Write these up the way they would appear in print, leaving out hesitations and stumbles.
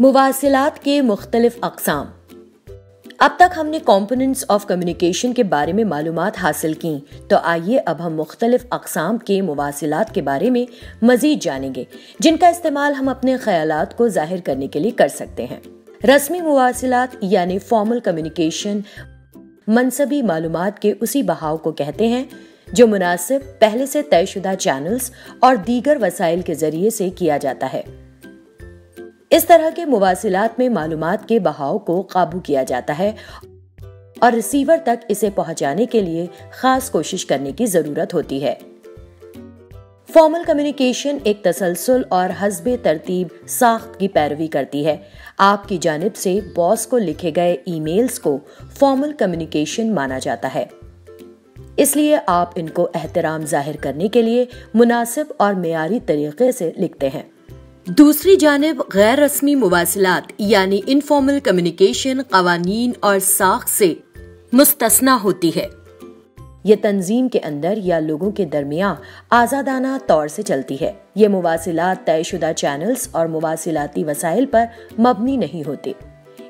मुवासिलात के मुख्तलिफ अक़साम। अब तक हमने कॉम्पोनेंट्स ऑफ कम्युनिकेशन के बारे में मालूमात हासिल की, तो आइए अब हम मुख्तलिफ अक़साम के मुवासिलात के बारे में मज़ीद जानेंगे, जिनका इस्तेमाल हम अपने ख़यालात को ज़ाहिर करने के लिए कर सकते हैं। रस्मी मुवासिलात यानी फॉर्मल कम्युनिकेशन मनसबी मालूमात के उसी बहाव को कहते हैं जो मुनासिब पहले से तयशुदा चैनल्स और दीगर वसाइल के ज़रिए से किया जाता है। इस तरह के मुवासिलात में मालूमात के बहाव को काबू किया जाता है और रिसीवर तक इसे पहुंचाने के लिए खास कोशिश करने की जरूरत होती है। फॉर्मल कम्युनिकेशन एक तसलसल और हस्बे तरतीब साख्त की पैरवी करती है। आपकी जानिब से बॉस को लिखे गए ईमेल्स को फॉर्मल कम्युनिकेशन माना जाता है, इसलिए आप इनको एहतराम जाहिर करने के लिए मुनासिब और मेयारी तरीके से लिखते हैं। दूसरी जानिब गैर रस्मी मुवासिलात यानी इनफॉर्मल कम्युनिकेशन कवानीन और साख से मुस्तस्ना होती है। ये तंजीम के अंदर या लोगों के दरमियान आज़ादाना तौर से चलती है। ये मुवासिलात तयशुदा चैनल्स और मुवासिलाती वसाइल पर मबनी नहीं होते।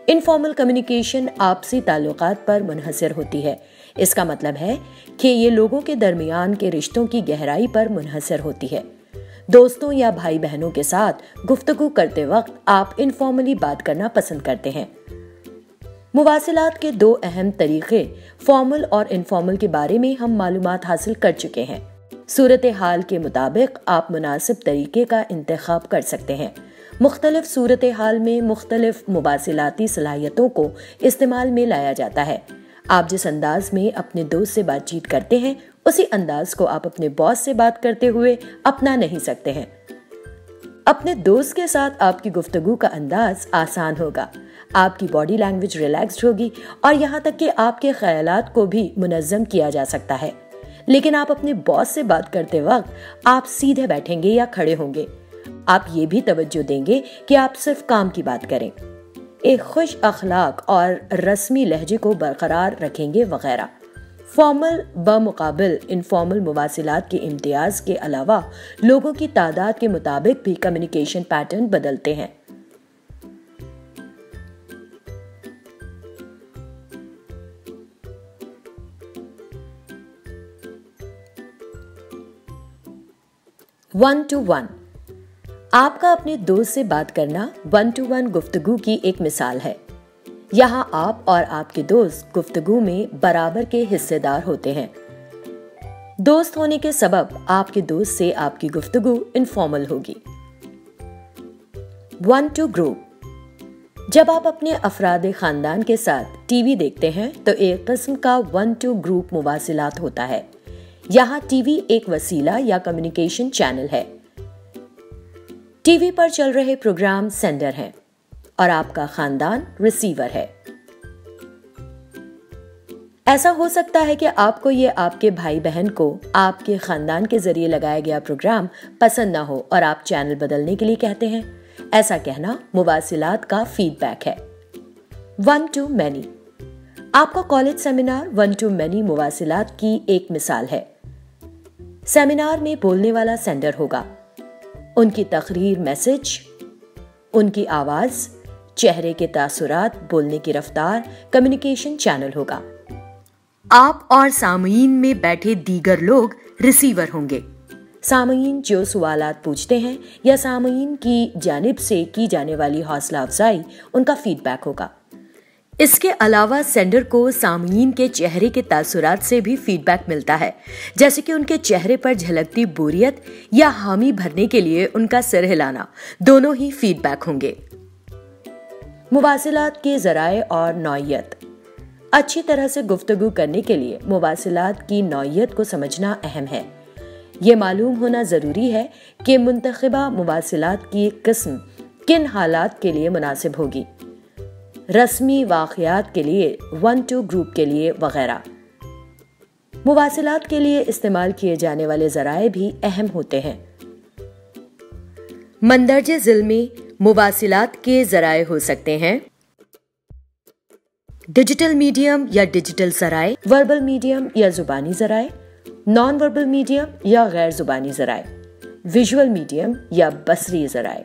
इनफॉर्मल कम्युनिकेशन आपसी ताल्लुकात पर मुनहसर होती है। इसका मतलब है कि ये लोगों के दरमियान के रिश्तों की गहराई पर मुनहसर होती है। दोस्तों या भाई बहनों के साथ गुफ्तगू करते वक्त आप इनफॉर्मली बात करना पसंद करते हैं। मुवासिलात के दो अहम तरीके फॉर्मल और इनफॉर्मल के बारे में हम मालूमात हासिल कर चुके हैं। सूरत हाल के मुताबिक आप मुनासिब तरीके का इंतखाब कर सकते हैं। मुख्तलिफ सूरत हाल में मुख्तलिफ मुवासिलाती सलाहियतों को इस्तेमाल में लाया जाता है। आप जिस अंदाज में अपने दोस्त से बातचीत करते हैं, उसी अंदाज को आप अपने बॉस से बात करते हुए अपना नहीं सकते हैं। अपने दोस्त के साथ आपकी गुफ्तगू का अंदाज आसान होगा, आपकी बॉडी लैंग्वेज रिलैक्स्ड होगी और यहाँ तक कि आपके ख्यालात को भी मुनज़्ज़म किया जा सकता है। लेकिन आप अपने बॉस से बात करते वक्त आप सीधे बैठेंगे या खड़े होंगे। आप ये भी तवज्जो देंगे कि आप सिर्फ काम की बात करें, एक खुश अखलाक और रस्मी लहजे को बरकरार रखेंगे वगैरह। फॉर्मल बमुकाबिल इनफॉर्मल मुवासिलात के इम्तियाज के अलावा लोगों की तादाद के मुताबिक भी कम्युनिकेशन पैटर्न बदलते हैं। One two one. आपका अपने दोस्त से बात करना वन टू वन गुफ्तगू की एक मिसाल है। यहाँ आप और आपके दोस्त गुफ्तगू में बराबर के हिस्सेदार होते हैं। दोस्त होने के सबब आपके दोस्त से आपकी गुफ्तगू इनफॉर्मल होगी। One two group. जब आप अपने अफराद खानदान के साथ टीवी देखते हैं तो एक किस्म का वन टू ग्रुप मुवासिलात होता है। यहाँ टीवी एक वसीला या कम्युनिकेशन चैनल है। टीवी पर चल रहे प्रोग्राम सेंडर हैं और आपका खानदान रिसीवर है। ऐसा हो सकता है कि आपको ये आपके भाई बहन को आपके खानदान के जरिए लगाया गया प्रोग्राम पसंद ना हो और आप चैनल बदलने के लिए कहते हैं। ऐसा कहना मुवासिलात का फीडबैक है। One to many. आपका college seminar one to many मुवासिलात की एक मिसाल है। सेमिनार में बोलने वाला सेंडर होगा, उनकी तकरीर मैसेज, उनकी आवाज, चेहरे के तासुरात, बोलने की रफ्तार कम्युनिकेशन चैनल होगा। आप और सामईन में बैठे दीगर लोग रिसीवर होंगे। सामईन जो सवालात पूछते हैं या सामईन की जानिब से की जाने वाली हौसला अफजाई उनका फीडबैक होगा। इसके अलावा सेंडर को सामईन के चेहरे के तासुरात से भी फीडबैक मिलता है, जैसे कि उनके चेहरे पर झलकती बोरियत या हामी भरने के लिए उनका सिर हिलाना। दोनों ही फीडबैक होंगे। मुवासिलात के ज़राए और नौइयत। अच्छी तरह से गुफ्तगू करने के लिए मुवासिलात की नौइयत को समझना अहम है। ये मालूम होना ज़रूरी है कि मुंतखबा मुवासिलात की किस्म किन हालात के लिए मुनासिब होगी, रस्मी वाक़यात के लिए, वन टू ग्रुप के लिए वगैरह। मुवासिलात के लिए इस्तेमाल किए जाने वाले ज़राए भी अहम होते हैं। मंदरजे ज़िल में मुवासिलात के ज़राए हो सकते हैं डिजिटल मीडियम या डिजिटल ज़राए, वर्बल मीडियम या ज़ुबानी ज़राए, नॉन वर्बल मीडियम या गैर ज़ुबानी ज़राए, विजुअल मीडियम या बसरी ज़राए।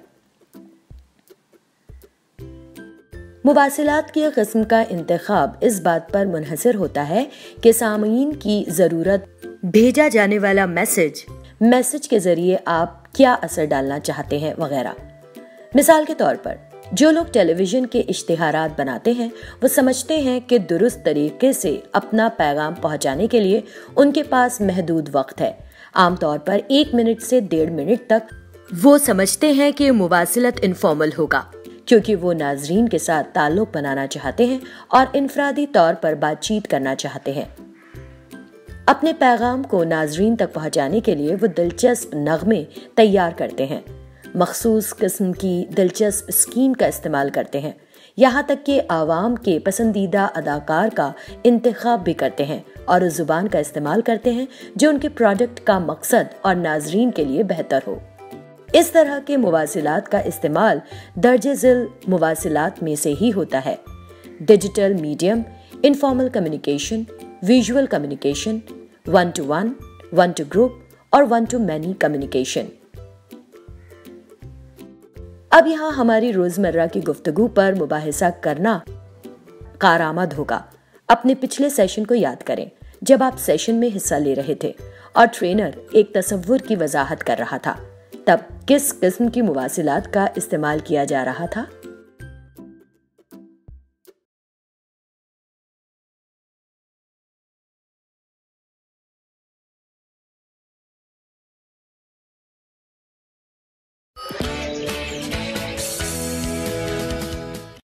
मुवासिलात की किस्म का इंतखाब इस बात पर मुनहसर होता है कि सामीन की ज़रूरत, भेजा जाने वाला मैसेज के जरिए आप क्या असर डालना चाहते हैं वगैरह। मिसाल के तौर पर जो लोग टेलीविजन के इश्तिहारात बनाते हैं वो समझते हैं कि दुरुस्त तरीके से अपना पैगाम पहुंचाने के लिए उनके पास महदूद वक्त है। आमतौर पर 1 मिनट से 1.5 मिनट तक वो समझते हैं कि मुवासिलत इनफॉर्मल होगा, क्योंकि वो नाजरीन के साथ ताल्लुक बनाना चाहते हैं और इनफरादी तौर पर बातचीत करना चाहते हैं। अपने पैगाम को नाजरीन तक पहुंचाने के लिए वो दिलचस्प नगमे तैयार करते हैं, मखसूस किस्म की दिलचस्प स्कीम का इस्तेमाल करते हैं, यहाँ तक कि आवाम के पसंदीदा अदाकार का इंतखाब भी करते हैं और उस जुबान का इस्तेमाल करते हैं जो उनके प्रोडक्ट का मकसद और नाजरीन के लिए बेहतर हो। इस तरह के मुवासिलात का इस्तेमाल दर्जे ज़िल मुवासिलात में से ही होता है। Digital medium, informal communication, visual communication, 1-to-1, 1-to-group और 1-to-many कम्युनिकेशन। अब यहाँ हमारी रोजमर्रा की गुफ्तगू पर मुबाहिसा करना कारआमद होगा। अपने पिछले सेशन को याद करें जब आप सेशन में हिस्सा ले रहे थे और ट्रेनर एक तसव्वुर की वजाहत कर रहा था। तब किस किस्म की मुवासिलात का इस्तेमाल किया जा रहा था?